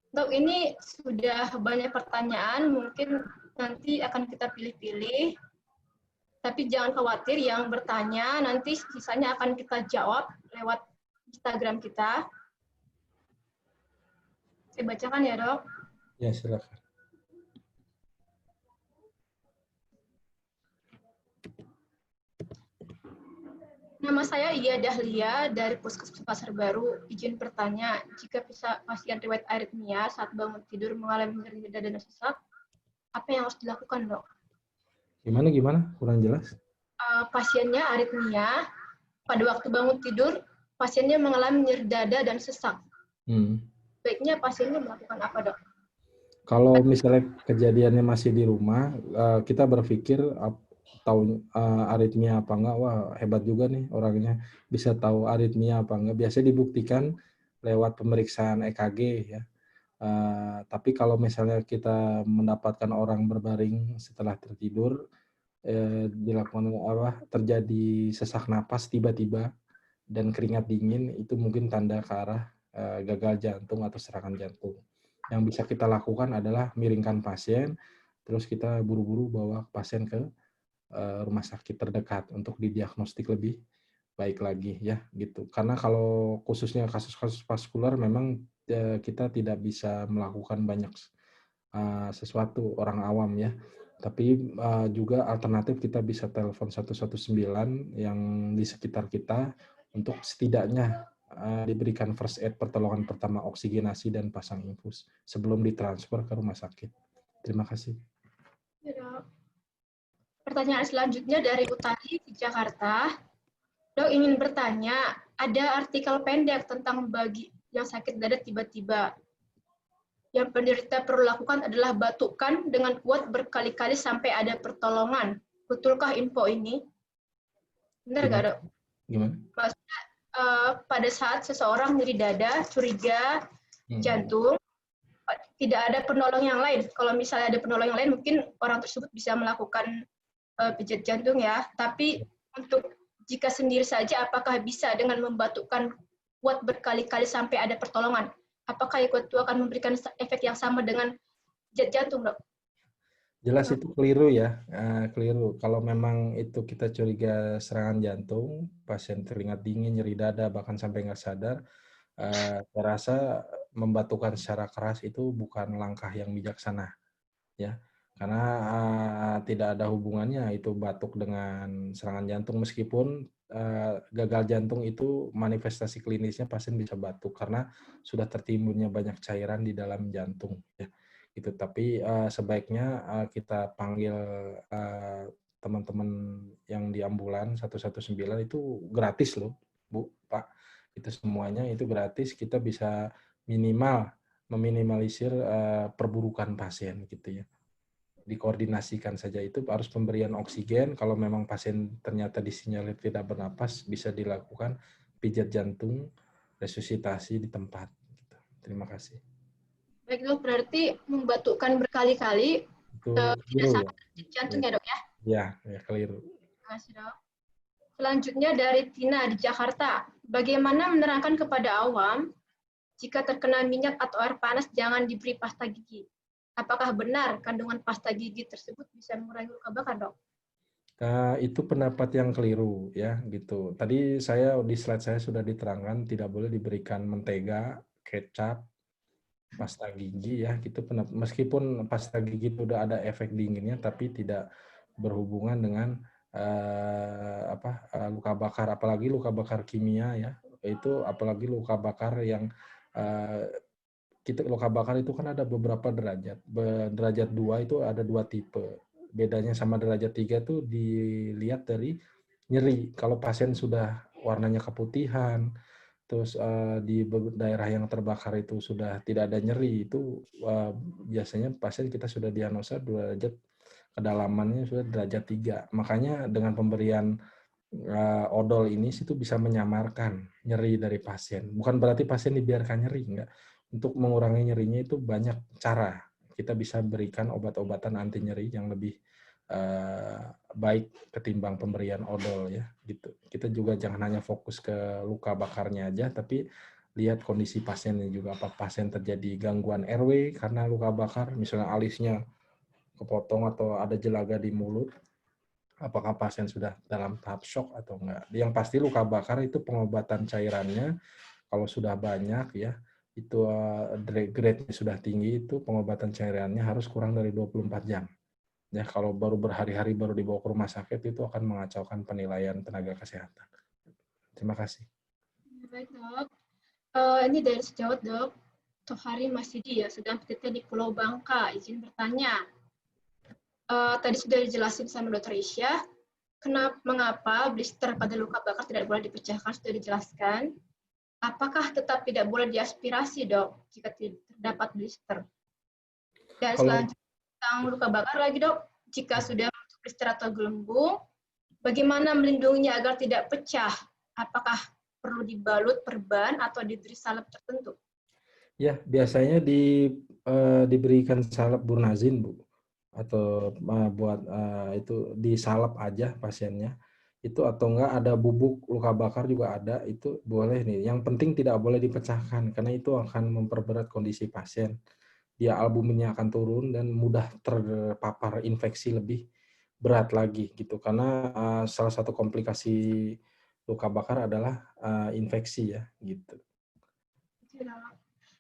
Dok, ini sudah banyak pertanyaan, mungkin nanti akan kita pilih-pilih, tapi jangan khawatir yang bertanya, nanti sisanya akan kita jawab lewat Instagram kita. Saya bacakan ya, Dok. Ya, silakan. Nama saya Iya Dahlia dari Puskesmas Pasar Baru. Izin bertanya, jika pasien riwayat aritmia saat bangun tidur mengalami nyeri dada dan sesak, apa yang harus dilakukan, Dok? Gimana? Kurang jelas. Pasiennya aritmia, pada waktu bangun tidur, pasiennya mengalami nyeri dada dan sesak. Baiknya pasiennya melakukan apa, Dok? Kalau misalnya kejadiannya masih di rumah, kita berpikir tahu aritmia apa enggak. Wah, hebat juga nih orangnya bisa tahu aritmia apa enggak. Biasanya dibuktikan lewat pemeriksaan EKG ya. Tapi kalau misalnya kita mendapatkan orang berbaring setelah tertidur, dilakukan terjadi sesak napas tiba-tiba dan keringat dingin, itu mungkin tanda ke arah gagal jantung atau serangan jantung. Yang bisa kita lakukan adalah miringkan pasien, terus kita buru-buru bawa pasien ke rumah sakit terdekat untuk didiagnostik lebih baik lagi ya gitu. Karena kalau khususnya kasus-kasus vaskular memang kita tidak bisa melakukan banyak sesuatu orang awam ya. Tapi juga alternatif kita bisa telepon 119 yang di sekitar kita untuk setidaknya diberikan first aid, pertolongan pertama, oksigenasi dan pasang infus sebelum ditransfer ke rumah sakit. Terima kasih. Ya, pertanyaan selanjutnya dari Utari di Jakarta. Dok ingin bertanya, ada artikel pendek tentang bagi yang sakit dada tiba-tiba. Yang penderita perlu lakukan adalah batukan dengan kuat berkali-kali sampai ada pertolongan. Betulkah info ini? Benar nggak, Dok? Gimana? Maksudnya, pada saat seseorang nyeri dada, curiga jantung, tidak ada penolong yang lain. Kalau misalnya ada penolong yang lain, mungkin orang tersebut bisa melakukan pijat jantung ya. Tapi untuk jika sendiri saja, apakah bisa dengan membatukkan kuat berkali-kali sampai ada pertolongan? Apakah itu akan memberikan efek yang sama dengan pijat jantung, Dok? Jelas itu keliru ya, keliru. Kalau memang itu kita curiga serangan jantung, pasien keringat dingin, nyeri dada, bahkan sampai nggak sadar, saya rasa membatukan secara keras itu bukan langkah yang bijaksana, ya. Karena tidak ada hubungannya itu batuk dengan serangan jantung, meskipun gagal jantung itu manifestasi klinisnya pasien bisa batuk karena sudah tertimbunnya banyak cairan di dalam jantung, ya. Gitu. Tapi sebaiknya kita panggil teman-teman yang di ambulan 119 itu gratis loh, Bu, Pak. Itu semuanya itu gratis, kita bisa meminimalisir perburukan pasien gitu ya. Dikoordinasikan saja, itu harus pemberian oksigen. Kalau memang pasien ternyata disinyalir tidak bernapas, bisa dilakukan pijat jantung, resusitasi di tempat. Gitu. Terima kasih. Baik, Dok. Berarti membatukkan berkali-kali Itu tidak keliru sama ya. dengan jantung ya, Dok ya? Ya keliru. Terima kasih, Dok. Selanjutnya dari Tina di Jakarta. Bagaimana menerangkan kepada awam jika terkena minyak atau air panas jangan diberi pasta gigi? Apakah benar kandungan pasta gigi tersebut bisa mengurangi luka bakar, Dok? Itu pendapat yang keliru ya gitu. Tadi di slide saya sudah diterangkan tidak boleh diberikan mentega, kecap, pasta gigi ya gitu. Meskipun pasta gigi itu udah ada efek dinginnya, tapi tidak berhubungan dengan luka bakar, apalagi luka bakar kimia ya. Itu apalagi luka bakar yang luka bakar itu kan ada beberapa derajat. Derajat 2 itu ada 2 tipe. Bedanya sama derajat 3 tuh dilihat dari nyeri. Kalau pasien sudah warnanya keputihan, terus di daerah yang terbakar itu sudah tidak ada nyeri, itu biasanya pasien kita sudah diagnosa derajat kedalamannya sudah derajat 3. Makanya dengan pemberian odol ini itu bisa menyamarkan nyeri dari pasien. Bukan berarti pasien dibiarkan nyeri, enggak. Untuk mengurangi nyerinya itu banyak cara. Kita bisa berikan obat-obatan anti nyeri yang lebih baik ketimbang pemberian odol ya gitu. Kita juga jangan hanya fokus ke luka bakarnya aja, tapi lihat kondisi pasiennya juga, apa pasien terjadi gangguan airway karena luka bakar, misalnya alisnya kepotong atau ada jelaga di mulut, apakah pasien sudah dalam tahap shock atau enggak. Yang pasti luka bakar itu pengobatan cairannya kalau sudah banyak ya, itu grade-nya sudah tinggi, itu pengobatan cairannya harus kurang dari 24 jam. Ya, kalau baru berhari-hari baru dibawa ke rumah sakit itu akan mengacaukan penilaian tenaga kesehatan. Terima kasih. Baik, Dok. Ini dari sejawat, Dok. Tohari Masidi ya, sedang penelitian di Pulau Bangka. Izin bertanya. Tadi sudah dijelasin sama Dokter Isya, mengapa blister pada luka bakar tidak boleh dipecahkan, sudah dijelaskan. Apakah tetap tidak boleh diaspirasi, Dok, jika terdapat blister? Dan selanjutnya tentang luka bakar lagi, Dok. Jika sudah masuk blister atau gelembung, bagaimana melindunginya agar tidak pecah? Apakah perlu dibalut perban atau diberi salep tertentu? Ya, biasanya diberikan salep Burnazin, Bu. Atau buat itu disalep aja pasiennya. Itu atau enggak ada bubuk luka bakar juga ada, itu boleh nih. Yang penting tidak boleh dipecahkan karena itu akan memperberat kondisi pasien. Dia albuminnya akan turun dan mudah terpapar infeksi lebih berat lagi gitu. Karena salah satu komplikasi luka bakar adalah infeksi ya gitu.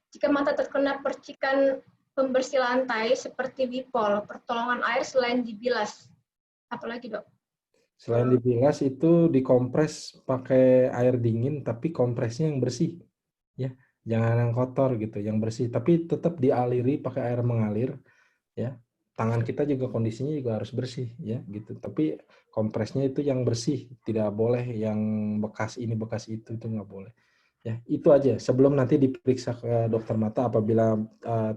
Jika mata terkena percikan pembersih lantai seperti Wipol, pertolongan air selain dibilas, apalagi, Dok? Selain dibilas itu dikompres pakai air dingin, tapi kompresnya yang bersih, ya, jangan yang kotor gitu, yang bersih. Tapi tetap dialiri pakai air mengalir, ya. Tangan kita juga kondisinya juga harus bersih, ya, gitu. Tapi kompresnya itu yang bersih, tidak boleh yang bekas ini bekas itu nggak boleh. Ya, itu aja. Sebelum nanti diperiksa ke dokter mata apabila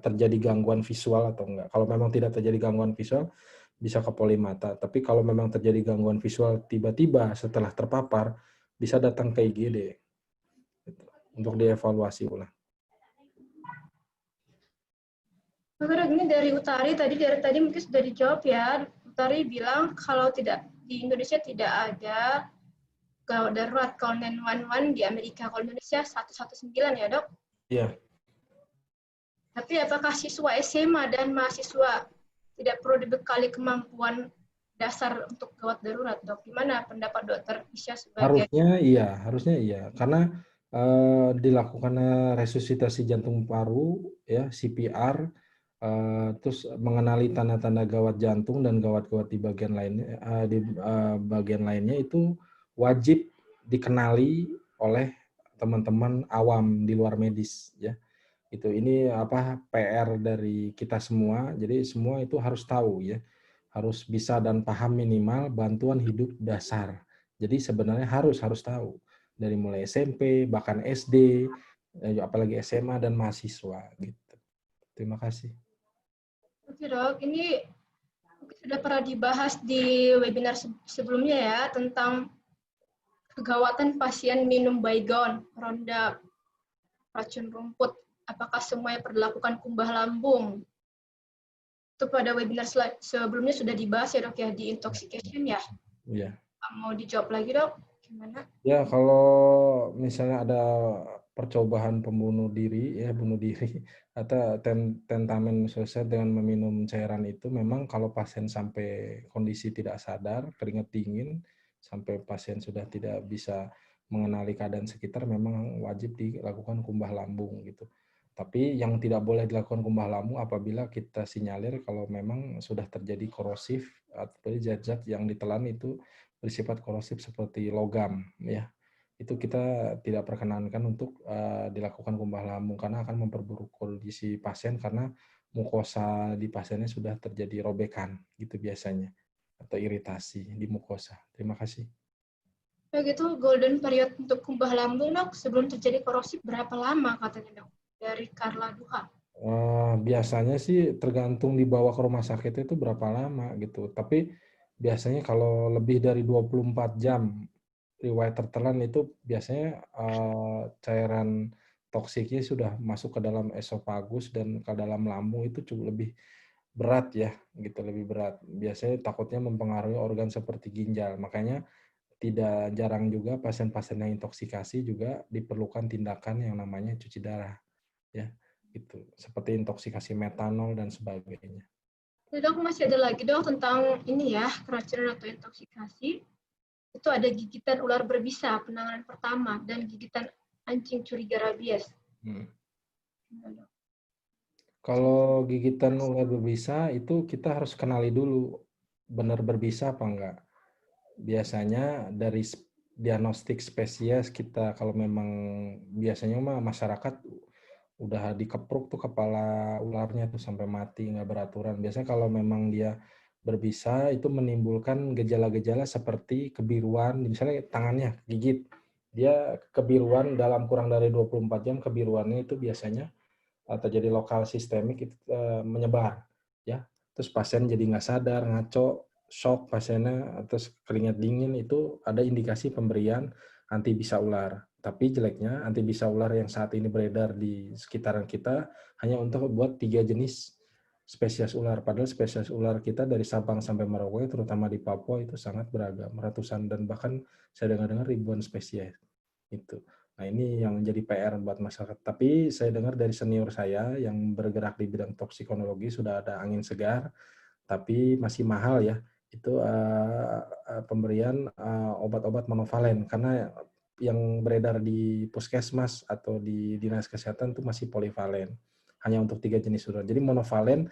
terjadi gangguan visual atau enggak. Kalau memang tidak terjadi gangguan visual, bisa ke polimata. Tapi kalau memang terjadi gangguan visual tiba-tiba setelah terpapar, bisa datang ke IGD untuk dievaluasi ulang. Ini dari Utari, dari tadi mungkin sudah dijawab ya. Utari bilang kalau tidak di Indonesia tidak ada gawat darurat. Kalau 911 di Amerika, kalau Indonesia 119 ya, Dok? Iya. Tapi apakah siswa SMA dan mahasiswa tidak perlu dibekali kemampuan dasar untuk gawat darurat, Dok? Gimana pendapat Dokter Isya sebagai... Harusnya iya. Karena dilakukan resusitasi jantung paru, ya CPR, terus mengenali tanda-tanda gawat jantung dan gawat-gawat di bagian lainnya, bagian lainnya itu wajib dikenali oleh teman-teman awam di luar medis, ya. Ini PR dari kita semua. Jadi semua itu harus tahu ya. Harus bisa dan paham minimal bantuan hidup dasar. Jadi sebenarnya harus tahu dari mulai SMP bahkan SD, apalagi SMA dan mahasiswa gitu. Terima kasih. Oke, Dok, ini sudah pernah dibahas di webinar sebelumnya ya tentang kegawatan pasien minum Baygon, ronda racun rumput. Apakah semuanya perlu dilakukan kumbah lambung? Itu pada webinar sebelumnya sudah dibahas ya, Dok, ya, di intoxication ya. Iya. Mau dijawab lagi, Dok? Gimana? Ya, kalau misalnya ada percobaan bunuh diri atau tentamen suicide dengan meminum cairan itu, memang kalau pasien sampai kondisi tidak sadar, keringat dingin, sampai pasien sudah tidak bisa mengenali keadaan sekitar, memang wajib dilakukan kumbah lambung gitu. Tapi yang tidak boleh dilakukan kumbah lambung apabila kita sinyalir kalau memang sudah terjadi korosif atau zat-zat yang ditelan itu bersifat korosif seperti logam, ya. Itu kita tidak perkenankan untuk dilakukan kumbah lambung karena akan memperburuk kondisi pasien karena mukosa di pasiennya sudah terjadi robekan gitu biasanya atau iritasi di mukosa. Terima kasih. Begitu golden period untuk kumbah lambung, Dok, sebelum terjadi korosif berapa lama katanya, Dok? Dari Carla Duha. Biasanya sih tergantung dibawa ke rumah sakit itu berapa lama gitu. Tapi biasanya kalau lebih dari 24 jam riwayat tertelan itu biasanya cairan toksiknya sudah masuk ke dalam esofagus dan ke dalam lambung, itu cukup lebih berat ya gitu, lebih berat. Biasanya takutnya mempengaruhi organ seperti ginjal. Makanya tidak jarang juga pasien-pasien yang intoksikasi juga diperlukan tindakan yang namanya cuci darah, ya, gitu. Seperti intoksikasi metanol dan sebagainya. Dok, masih ada lagi dok tentang ini ya, keracunan atau intoksikasi. Itu ada gigitan ular berbisa, penanganan pertama, dan gigitan anjing curiga rabies. Kalau gigitan ular berbisa itu kita harus kenali dulu benar berbisa apa enggak. Biasanya dari diagnostik spesies kita, kalau memang biasanya mah masyarakat udah dikepruk tuh kepala ularnya tuh sampai mati nggak beraturan. Biasanya kalau memang dia berbisa itu menimbulkan gejala-gejala seperti kebiruan, misalnya tangannya gigit, dia kebiruan dalam kurang dari 24 jam, kebiruannya itu biasanya terjadi lokal sistemik itu menyebar, ya. Terus pasien jadi nggak sadar, ngaco, shock pasiennya, terus keringat dingin, itu ada indikasi pemberian anti bisa ular. Tapi jeleknya anti bisa ular yang saat ini beredar di sekitaran kita hanya untuk buat 3 jenis spesies ular. Padahal spesies ular kita dari Sabang sampai Merauke, terutama di Papua, itu sangat beragam, ratusan dan bahkan saya dengar-dengar ribuan spesies. Itu. Nah, ini yang jadi PR buat masyarakat. Tapi saya dengar dari senior saya yang bergerak di bidang toksikologi sudah ada angin segar, tapi masih mahal ya. Itu pemberian obat-obat monovalen, karena yang beredar di puskesmas atau di dinas kesehatan itu masih polivalen, hanya untuk 3 jenis ular. Jadi monovalen,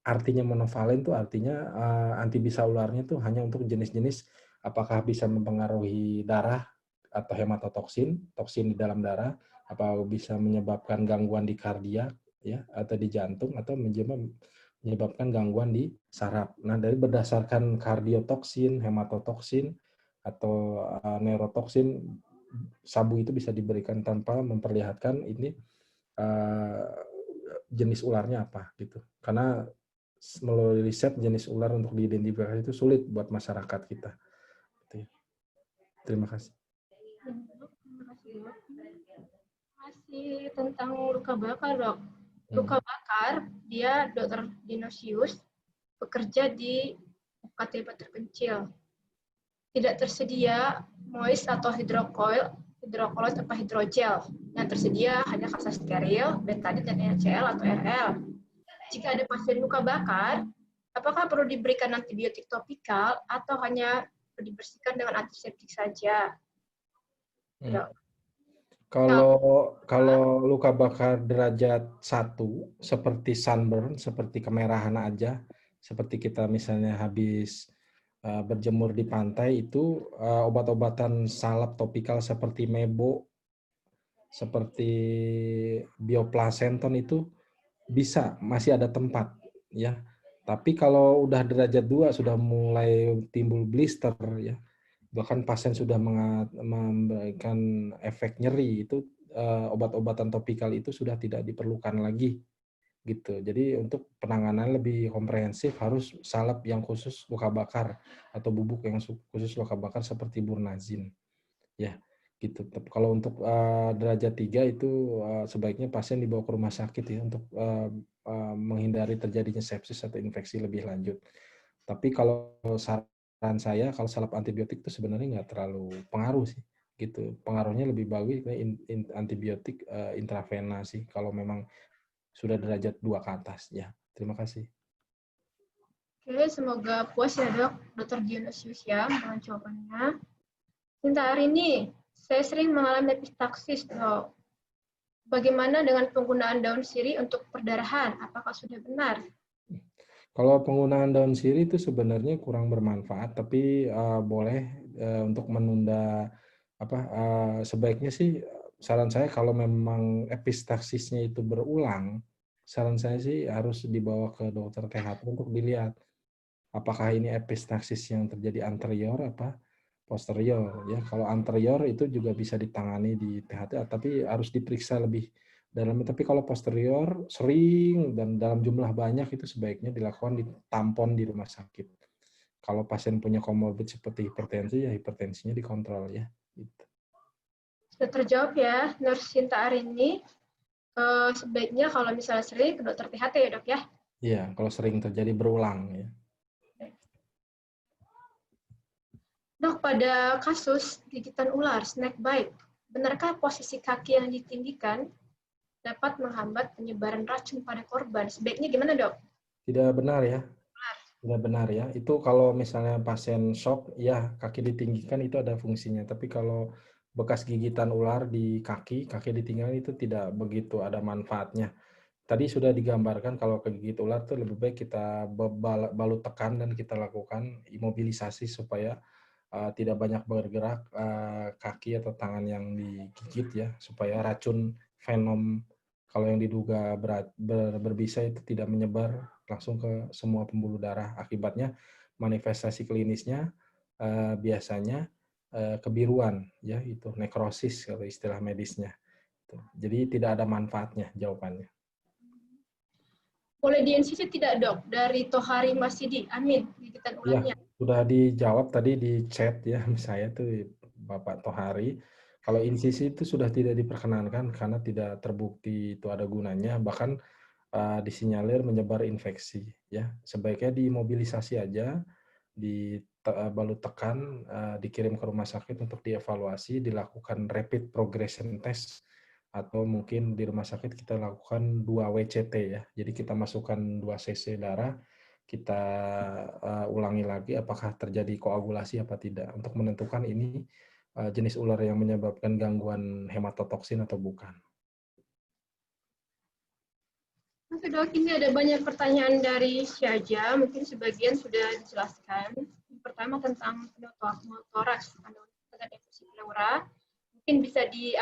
artinya monovalen itu artinya anti bisa ularnya itu hanya untuk jenis-jenis apakah bisa mempengaruhi darah atau hematotoksin, toksin di dalam darah, apa bisa menyebabkan gangguan di kardiak, ya, atau di jantung, atau menyebabkan gangguan di saraf. Nah, dari berdasarkan kardiotoksin, hematotoksin, atau neurotoksin, sabu itu bisa diberikan tanpa memperlihatkan ini jenis ularnya apa gitu. Karena melalui riset jenis ular untuk diidentifikasi itu sulit buat masyarakat kita. Terima kasih. Masih tentang luka bakar dok. Luka bakar, dia Dr. Dinosius bekerja di UKT terpencil. Tidak tersedia moist atau hidrokoil atau hidrogel. Yang tersedia hanya kaca steril, betadine dan NaCl atau RL. Jika ada pasien luka bakar, apakah perlu diberikan antibiotik topikal atau hanya dibersihkan dengan antiseptik saja? Kalau luka bakar derajat 1 seperti sunburn, seperti kemerahan aja, seperti kita misalnya habis berjemur di pantai, itu obat-obatan salep topikal seperti Mebo, seperti bioplasenton itu bisa, masih ada tempat, ya. Tapi kalau udah derajat 2 sudah mulai timbul blister, ya, bahkan pasien sudah memberikan efek nyeri, itu obat-obatan topikal itu sudah tidak diperlukan lagi gitu. Jadi untuk penanganan lebih komprehensif harus salep yang khusus luka bakar atau bubuk yang khusus luka bakar seperti Burnazin, ya gitu. Kalau untuk derajat 3 itu sebaiknya pasien dibawa ke rumah sakit ya untuk menghindari terjadinya sepsis atau infeksi lebih lanjut. Tapi kalau saran saya, kalau salep antibiotik itu sebenarnya nggak terlalu pengaruh sih, gitu. Pengaruhnya lebih bagus antibiotik intravena sih, kalau memang sudah derajat 2 ke atas. Ya, terima kasih. Oke, semoga puas ya dok, Dr. Dionysius ya dengan jawabannya. Untuk hari ini, saya sering mengalami epistaxis dok. Bagaimana dengan penggunaan daun sirih untuk perdarahan? Apakah sudah benar? Kalau penggunaan daun sirih itu sebenarnya kurang bermanfaat, tapi boleh untuk menunda sebaiknya sih saran saya kalau memang epistaksisnya itu berulang, saran saya sih harus dibawa ke dokter THT untuk dilihat apakah ini epistaksis yang terjadi anterior apa posterior, ya. Kalau anterior itu juga bisa ditangani di THT, tapi harus diperiksa lebih dalam. Tapi kalau posterior sering dan dalam jumlah banyak itu sebaiknya dilakukan di tampon di rumah sakit. Kalau pasien punya komorbid seperti hipertensi, ya hipertensinya dikontrol ya. Gitu. Sudah terjawab ya, Nurse Sinta Arini. Sebaiknya kalau misalnya sering ke dokter THT ya dok ya? Iya, kalau sering terjadi berulang ya. Dok, pada kasus gigitan ular, snake bite, benarkah posisi kaki yang ditinggikan dapat menghambat penyebaran racun pada korban? Sebaiknya gimana, Dok? Tidak benar ya. Tidak benar ya. Itu kalau misalnya pasien shock, ya kaki ditinggikan itu ada fungsinya. Tapi kalau bekas gigitan ular di kaki, kaki ditinggalkan itu tidak begitu ada manfaatnya. Tadi sudah digambarkan kalau kegigit ular tuh lebih baik kita balut tekan dan kita lakukan imobilisasi supaya tidak banyak bergerak kaki atau tangan yang digigit ya, supaya racun venom kalau yang diduga berbisa itu tidak menyebar langsung ke semua pembuluh darah. Akibatnya manifestasi klinisnya biasanya kebiruan ya, itu nekrosis kalau istilah medisnya. Jadi tidak ada manfaatnya jawabannya. Boleh diinsisi tidak, Dok, dari Tohari Masidi? Amin, gigitan Ya, ularnya. sudah dijawab tadi di chat ya, saya tuh Bapak Tohari. Kalau insisi itu sudah tidak diperkenankan karena tidak terbukti itu ada gunanya, bahkan disinyalir menyebar infeksi. Ya, sebaiknya dimobilisasi aja, balut tekan, dikirim ke rumah sakit untuk dievaluasi, dilakukan rapid progression test, atau mungkin di rumah sakit kita lakukan 2 WCT ya. Jadi kita masukkan 2 cc darah, kita ulangi lagi apakah terjadi koagulasi apa tidak untuk menentukan ini jenis ular yang menyebabkan gangguan hematotoksin atau bukan. Oke, Dok, ini ada banyak pertanyaan dari Syaja, mungkin sebagian sudah dijelaskan. Yang pertama tentang pneumotoraks, dengan infusi pleura. Mungkin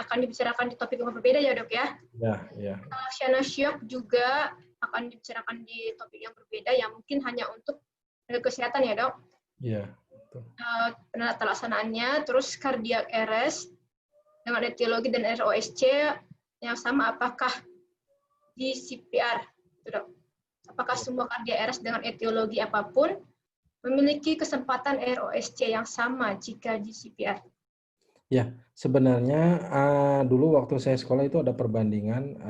akan dibicarakan di topik yang berbeda ya, Dok ya. Ya, ya. Shana shock juga akan dibicarakan di topik yang berbeda yang mungkin hanya untuk kesehatan ya, Dok. Iya. Penata laksanaannya, terus cardiac arrest dengan etiologi dan ROSC yang sama, apakah di CPR, Dok? Apakah semua cardiac arrest dengan etiologi apapun memiliki kesempatan ROSC yang sama jika di CPR? Ya, sebenarnya dulu waktu saya sekolah itu ada perbandingan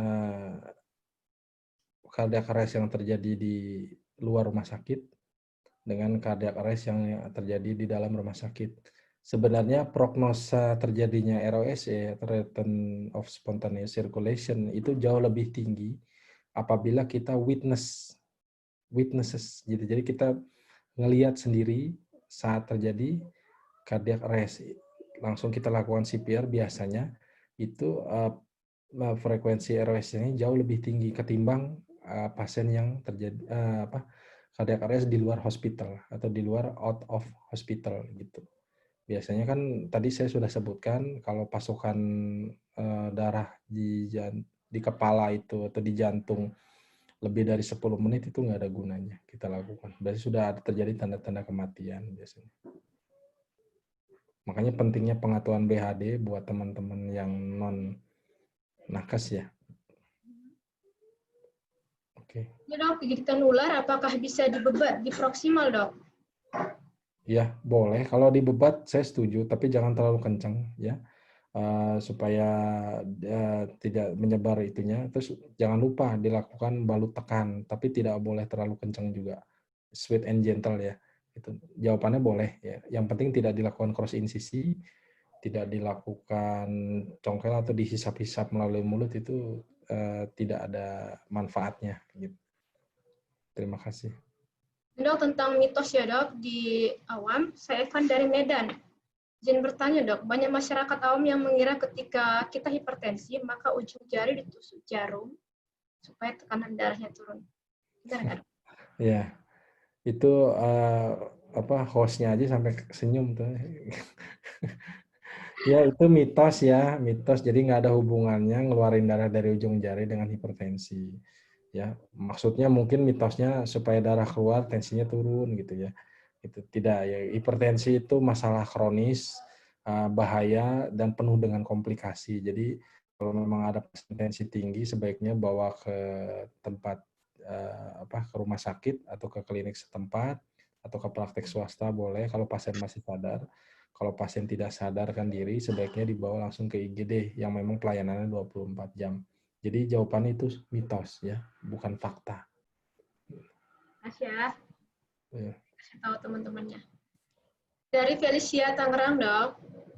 cardiac arrest yang terjadi di luar rumah sakit dengan cardiac arrest yang terjadi di dalam rumah sakit. Sebenarnya prognosa terjadinya ROSC, Return of Spontaneous Circulation, itu jauh lebih tinggi apabila kita witnesses gitu. Jadi kita ngelihat sendiri saat terjadi cardiac arrest. Langsung kita lakukan CPR, biasanya itu frekuensi ROSC-nya jauh lebih tinggi ketimbang pasien yang terjadi cardiac arrest di luar hospital atau di luar out of hospital gitu. Biasanya kan tadi saya sudah sebutkan kalau pasokan darah di kepala itu atau di jantung lebih dari 10 menit itu nggak ada gunanya kita lakukan. Berarti sudah ada terjadi tanda-tanda kematian biasanya. Makanya pentingnya pengetahuan BHD buat teman-teman yang non nakes ya. Oke. Ya, Dok, gigitan ular apakah bisa dibebat di proksimal, Dok? Ya, boleh. Kalau dibebat saya setuju, tapi jangan terlalu kencang ya. Supaya tidak menyebar itunya. Terus jangan lupa dilakukan balut tekan, tapi tidak boleh terlalu kencang juga. Sweet and gentle ya. Itu jawabannya boleh ya. Yang penting tidak dilakukan cross insisi, tidak dilakukan congkel atau dihisap-hisap melalui mulut, itu tidak ada manfaatnya. Gitu. Terima kasih. Dok, tentang mitos ya, Dok, di awam, saya Evan dari Medan. Izin bertanya, Dok, banyak masyarakat awam yang mengira ketika kita hipertensi, maka ujung jari ditusuk jarum supaya tekanan darahnya turun. Benar nggak, Dok? Ya, itu hostnya aja sampai senyum tuh. Ya, itu mitos ya, mitos. Jadi nggak ada hubungannya ngeluarin darah dari ujung jari dengan hipertensi. Ya, maksudnya mungkin mitosnya supaya darah keluar, tensinya turun gitu ya. Itu tidak ya. Hipertensi itu masalah kronis, bahaya dan penuh dengan komplikasi. Jadi kalau memang ada tensi tinggi, sebaiknya bawa ke tempat ke rumah sakit atau ke klinik setempat atau ke praktek swasta boleh kalau pasien masih sadar. Kalau pasien tidak sadarkan diri, sebaiknya dibawa langsung ke IGD yang memang pelayanannya 24 jam. Jadi jawabannya itu mitos ya, bukan fakta. Kasih ya. Ya. Kasih tahu teman-temannya. Dari Felicia Tangerang, Dok.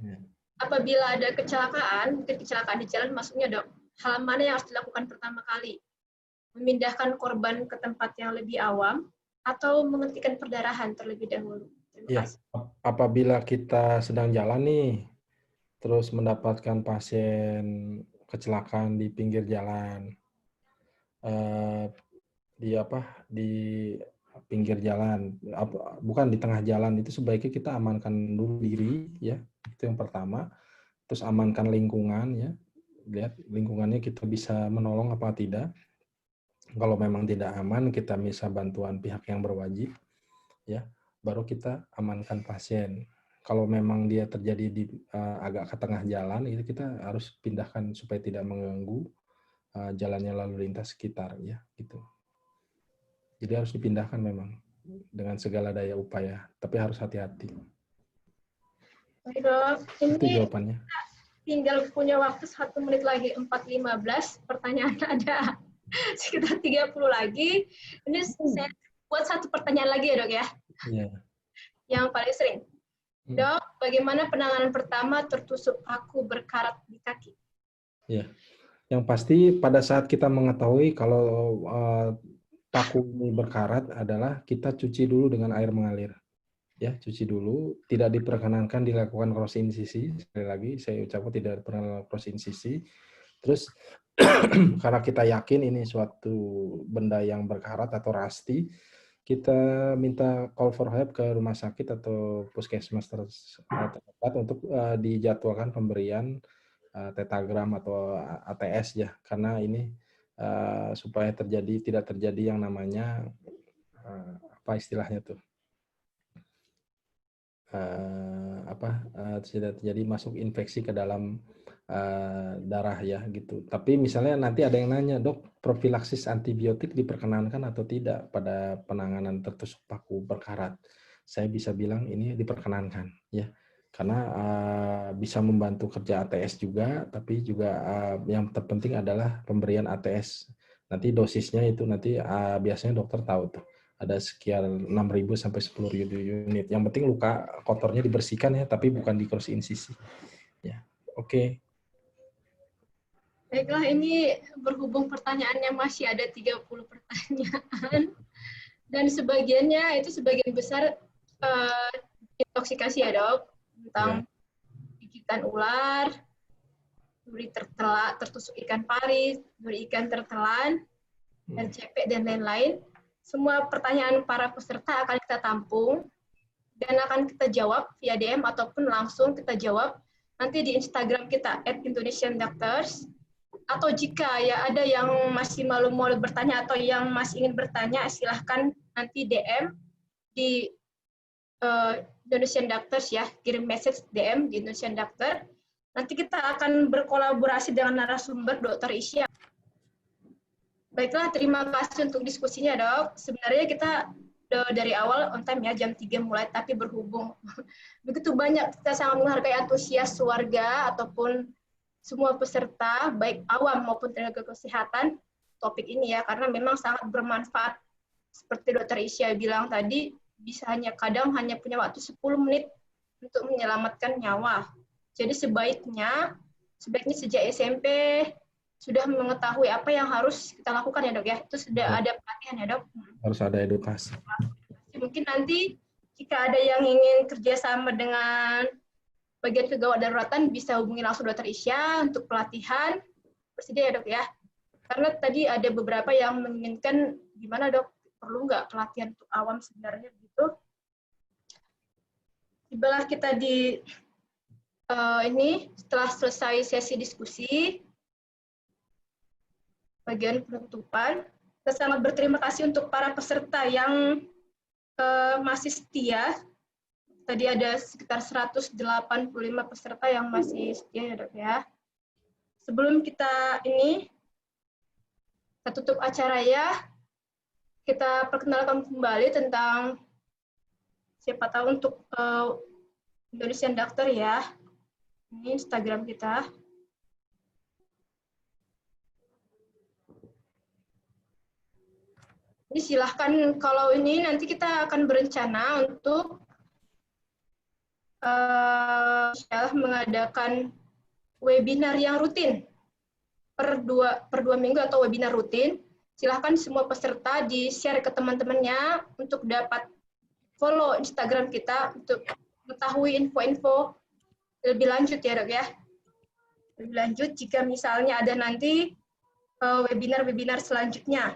Ya. Apabila ada kecelakaan, mungkin kecelakaan di jalan, maksudnya, Dok, hal mana yang harus dilakukan pertama kali? Memindahkan korban ke tempat yang lebih awam atau menghentikan perdarahan terlebih dahulu? Terima Ya, kasih. apabila kita sedang jalan nih, terus mendapatkan pasien kecelakaan di pinggir jalan, di di pinggir jalan, bukan di tengah jalan, itu sebaiknya kita amankan dulu diri, ya, itu yang pertama. Terus amankan lingkungan, ya, lihat lingkungannya kita bisa menolong apa tidak. Kalau memang tidak aman, kita bisa bantuan pihak yang berwajib, ya, baru kita amankan pasien. Kalau memang dia terjadi di agak ke tengah jalan, itu kita harus pindahkan supaya tidak mengganggu jalannya lalu lintas sekitar, ya, gitu. Jadi harus dipindahkan memang dengan segala daya upaya, tapi harus hati-hati. Baik, Dok. Itu Ini jawabannya. tinggal punya waktu 1 menit lagi, 4.15. Pertanyaan ada sekitar 30 lagi. Ini saya buat satu pertanyaan lagi ya, Dok, ya. Iya. Yang paling sering. Dok, bagaimana penanganan pertama tertusuk paku berkarat di kaki? Ya, yang pasti pada saat kita mengetahui kalau paku ini berkarat adalah kita cuci dulu dengan air mengalir. Ya, cuci dulu. Tidak diperkenankan dilakukan cross incisi. Sekali lagi, saya ucapkan tidak pernah cross incisi. Terus karena kita yakin ini suatu benda yang berkarat atau rasti, kita minta call for help ke rumah sakit atau puskesmas terdekat untuk dijadwalkan pemberian tetagram atau ATS, ya, karena ini supaya tidak terjadi yang namanya apa istilahnya tuh tidak terjadi masuk infeksi ke dalam darah, ya, gitu. Tapi misalnya nanti ada yang nanya, Dok, profilaksis antibiotik diperkenankan atau tidak pada penanganan tertusuk paku berkarat? Saya bisa bilang ini diperkenankan, ya, karena bisa membantu kerja ATS juga, tapi juga yang terpenting adalah pemberian ATS. Nanti dosisnya itu nanti biasanya dokter tahu tuh. Ada sekian 6.000 sampai 10.000 unit. Yang penting luka kotornya dibersihkan, ya, tapi bukan di cross incisi. Ya, oke. Baiklah, ini berhubung pertanyaannya masih ada 30 pertanyaan. Dan sebagian besar intoksikasi ya, Dok. Tentang gigitan ular, duri tertusuk ikan pari, duri ikan tertelan, RCP, dan lain-lain. Semua pertanyaan para peserta akan kita tampung dan akan kita jawab via DM ataupun langsung kita jawab nanti di Instagram kita @indonesiandoctors. Atau jika ya ada yang masih malu mau bertanya atau yang masih ingin bertanya, silahkan nanti DM di Indonesian Doctors, ya, kirim message DM di Indonesian Doctor. Nanti kita akan berkolaborasi dengan narasumber Dr. Isya. Baiklah, terima kasih untuk diskusinya, Dok. Sebenarnya kita dari awal on time, ya, jam 3 mulai, tapi berhubung begitu banyak, kita sangat menghargai antusias warga ataupun semua peserta, baik awam maupun tenaga kesehatan, topik ini, ya, karena memang sangat bermanfaat. Seperti Dr. Isya bilang tadi, bisa kadang hanya punya waktu 10 menit untuk menyelamatkan nyawa. Jadi sebaiknya sejak SMP sudah mengetahui apa yang harus kita lakukan, ya, Dok, ya. Itu sudah ada pelatihan, ya, Dok. Harus ada edukasi. Mungkin nanti jika ada yang ingin kerjasama dengan bagian kegawat daruratan bisa hubungi langsung Dr. Isya untuk pelatihan. Bersedia, ya, Dok, ya. Karena tadi ada beberapa yang menginginkan gimana, Dok, perlu nggak pelatihan untuk awam sebenarnya gitu. Tibalah kita di ini setelah selesai sesi diskusi bagian penutupan. Kita sangat berterima kasih untuk para peserta yang masih setia. Tadi ada sekitar 185 peserta yang masih setia, ya, Dok, ya. Sebelum kita tutup acara, ya, kita perkenalkan kembali tentang siapa tahu untuk Indonesian Doctor, ya. Ini Instagram kita. Jadi silahkan, kalau ini nanti kita akan berencana untuk mengadakan webinar yang rutin per dua minggu atau webinar rutin. Silahkan semua peserta di-share ke teman-temannya untuk dapat follow Instagram kita untuk mengetahui info-info lebih lanjut ya Dok ya. Lebih lanjut jika misalnya ada nanti webinar-webinar selanjutnya.